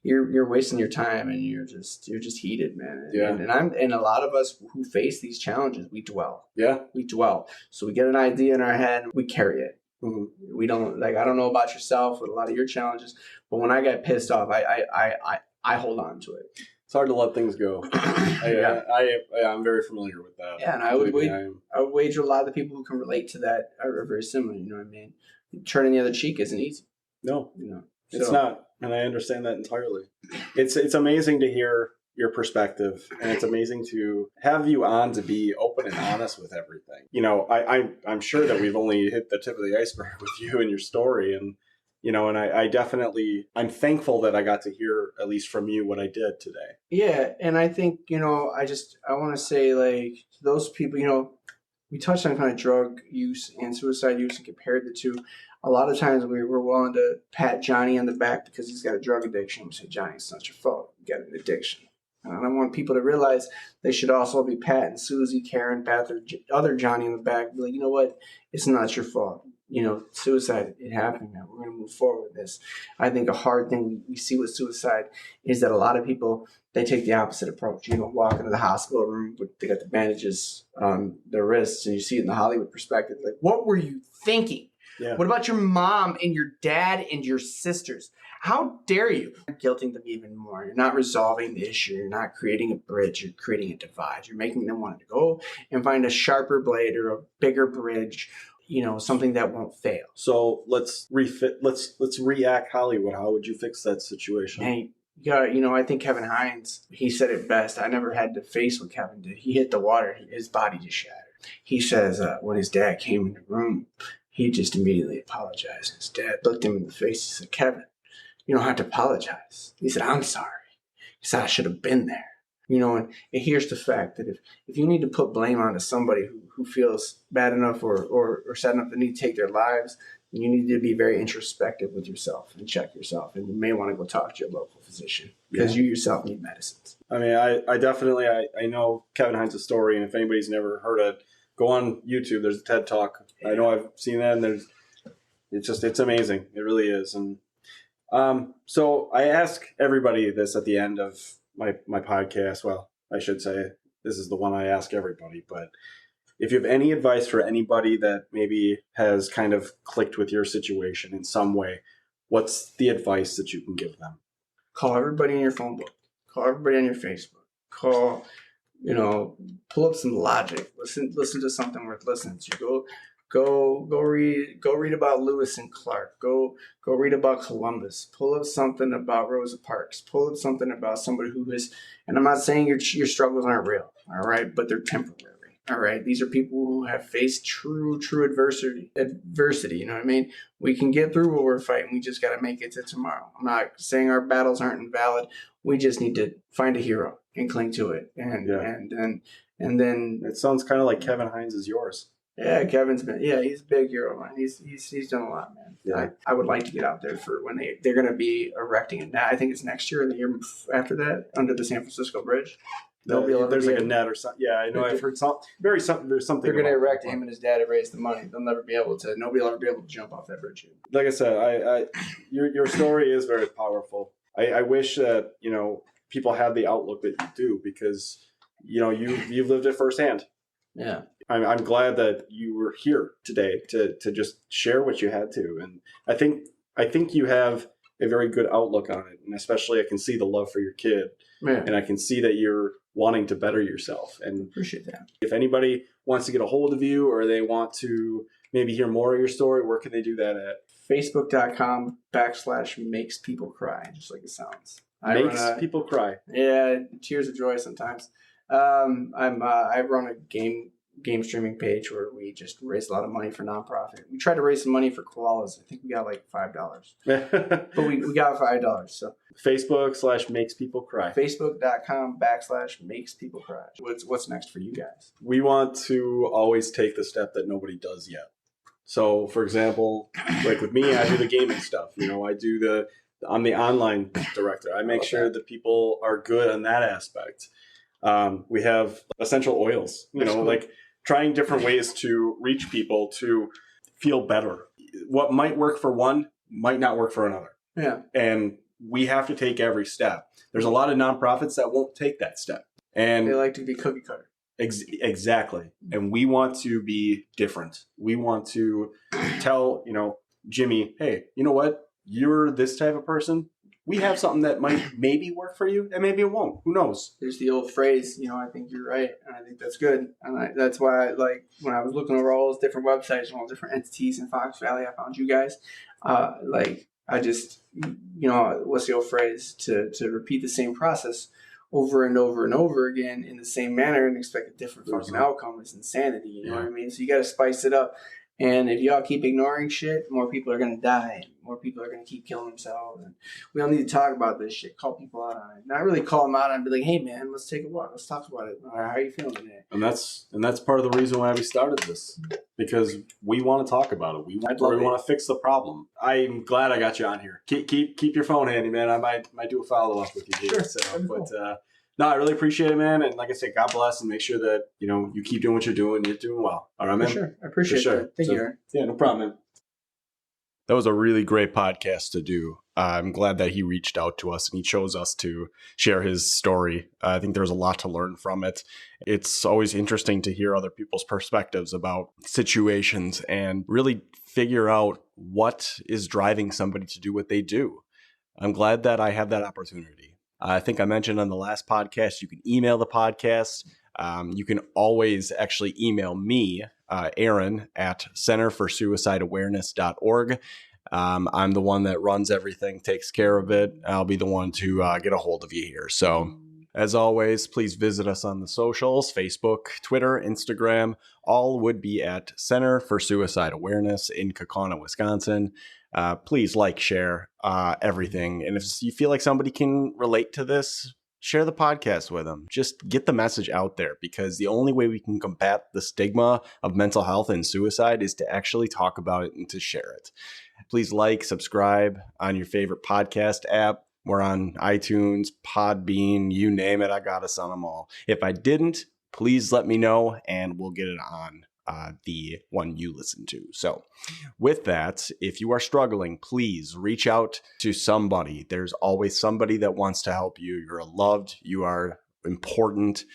you're wasting your time, and you're just heated, man. Yeah. And a lot of us who face these challenges, we dwell. Yeah. We dwell. So we get an idea in our head, we carry it. Mm-hmm. We don't I don't know about yourself with a lot of your challenges, but when I get pissed off, I hold on to it. It's hard to let things go. I'm very familiar with that. Yeah, and I would wager a lot of the people who can relate to that are very similar. You know what I mean? Turning the other cheek isn't easy. No, it's not. And I understand that entirely. It's amazing to hear your perspective, and it's amazing to have you on to be open and honest with everything. I'm sure that we've only hit the tip of the iceberg with you and your story, and I'm thankful that I got to hear at least from you what I did today. Yeah, and I think I want to say like those people, we touched on kind of drug use and suicide use and compared the two. A lot of times we were willing to pat Johnny on the back because he's got a drug addiction. We say, Johnny, it's not your fault. You got an addiction. And I want people to realize they should also be patting Susie, Karen, pat their other Johnny on the back. Be like, you know what? It's not your fault. Suicide, it happened, man. We're going to move forward with this. I think a hard thing we see with suicide is that a lot of people, they take the opposite approach. Walk into the hospital room, but they got the bandages on their wrists, and you see it in the Hollywood perspective. Like, what were you thinking? Yeah. What about your mom and your dad and your sisters? How dare you? You're guilting them even more. You're not resolving the issue. You're not creating a bridge. You're creating a divide. You're making them want to go and find a sharper blade or a bigger bridge, something that won't fail. So let's react Hollywood. How would you fix that situation? Hey, I think Kevin Hines, he said it best. I never had to face what Kevin did. He hit the water. His body just shattered. He says when his dad came in the room, he just immediately apologized. His dad looked him in the face. He said, Kevin, you don't have to apologize. He said, I'm sorry. He said, I should have been there. And here's the fact that if you need to put blame onto somebody who feels bad enough or sad enough to need to take their lives, you need to be very introspective with yourself and check yourself. And you may want to go talk to your local physician because you yourself need medicines. I mean, I definitely know Kevin Hines' story, and if anybody's never heard it, go on YouTube. There's a TED Talk. Yeah. I know I've seen that, and it's amazing. It really is. And so I ask everybody this at the end of my podcast. Well, I should say this is the one I ask everybody, but if you have any advice for anybody that maybe has kind of clicked with your situation in some way, what's the advice that you can give them? Call everybody in your phone book. Call everybody on your Facebook. Call, pull up some logic. Listen to something worth listening to. Go read about Lewis and Clark. Go read about Columbus. Pull up something about Rosa Parks. Pull up something about somebody who is, and I'm not saying your struggles aren't real, all right, but they're temporary. All right. These are people who have faced true adversity. You know what I mean? We can get through what we're fighting. We just got to make it to tomorrow. I'm not saying our battles aren't invalid. We just need to find a hero and cling to it. And then it sounds kind of like Kevin Hines is yours. Yeah, Kevin's he's a big hero, man. He's done a lot, man. Yeah. I would like to get out there for when they're going to be erecting it. Now, I think it's next year and the year after that under the San Francisco Bridge. There's like a net or something. Yeah, I know. I've heard something. There's something. They're going to erect him and his dad have raised the money. Nobody will ever be able to jump off that bridge. Like I said, your story is very powerful. I wish that people had the outlook that you do because you've lived it firsthand. Yeah, I'm glad that you were here today to just share what you had to, and I think you have a very good outlook on it, and especially I can see the love for your kid, and I can see that you're wanting to better yourself. And appreciate that. If anybody wants to get a hold of you or they want to maybe hear more of your story, where can they do that at? Facebook.com/makes people cry, just like it sounds. Makes people cry. Yeah, tears of joy sometimes. I run a game streaming page where we just raise a lot of money for nonprofit. We tried to raise some money for koalas. I think we got like $5, but we got $5. So Facebook/makes people cry. Facebook.com/makes people cry. What's next for you guys? We want to always take the step that nobody does yet. So, for example, like with me, I do the gaming stuff. I'm the online director. I make sure that people are good on that aspect. We have essential oils, like trying different ways to reach people to feel better. What might work for one might not work for another. Yeah. And we have to take every step. There's a lot of nonprofits that won't take that step. And they like to be cookie cutter. Exactly. And we want to be different. We want to tell, Jimmy, hey, you know what? You're this type of person. We have something that might maybe work for you and maybe it won't. Who knows? There's the old phrase, I think you're right. And I think that's good. And that's why, when I was looking over all those different websites and all different entities in Fox Valley, I found you guys. I just, what's the old phrase? To repeat the same process over and over and over again in the same manner and expect a different fucking outcome is insanity. You know what I mean? So you got to spice it up. And if y'all keep ignoring shit, more people are going to die. More people are going to keep killing themselves. And we all need to talk about this shit. Call people out on it. Not really call them out and be like, hey, man, let's take a walk. Let's talk about it. How are you feeling today? And that's part of the reason why we started this. Because we want to talk about it. We want to fix the problem. I'm glad I got you on here. Keep your phone handy, man. I might do a follow-up with you here. Sure. No, I really appreciate it, man. And like I said, God bless and make sure that, you keep doing what you're doing. You're doing well. All right, man? For sure. I appreciate it. Thank you, Aaron. Yeah, no problem, man. That was a really great podcast to do. I'm glad that he reached out to us and he chose us to share his story. I think there's a lot to learn from it. It's always interesting to hear other people's perspectives about situations and really figure out what is driving somebody to do what they do. I'm glad that I have that opportunity. I think I mentioned on the last podcast, you can email the podcast. You can always actually email me, Aaron, at centerforsuicideawareness.org. I'm the one that runs everything, takes care of it. I'll be the one to get a hold of you here. So as always, please visit us on the socials, Facebook, Twitter, Instagram. All would be at Center for Suicide Awareness in Kaukauna, Wisconsin. Please like, share everything. And if you feel like somebody can relate to this, share the podcast with them. Just get the message out there, because the only way we can combat the stigma of mental health and suicide is to actually talk about it and to share it. Please like, subscribe on your favorite podcast app. We're on iTunes, Podbean, you name it. I got us on them all. If I didn't, please let me know and we'll get it on the one you listen to. So with that, if you are struggling, please reach out to somebody. There's always somebody that wants to help you. You're loved. You are important.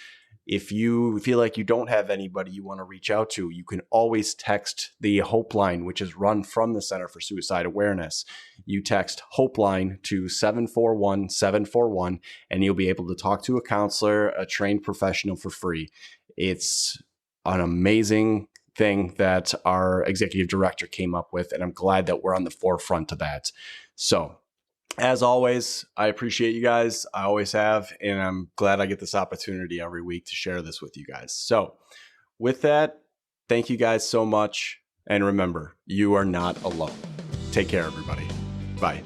If you feel like you don't have anybody you want to reach out to, you can always text the Hope Line, which is run from the Center for Suicide Awareness. You text Hope Line to 741-741, and you'll be able to talk to a counselor, a trained professional for free. It's an amazing thing that our executive director came up with, and I'm glad that we're on the forefront of that. So, as always, I appreciate you guys. I always have, and I'm glad I get this opportunity every week to share this with you guys. So with that, thank you guys so much. And remember, you are not alone. Take care, everybody. Bye.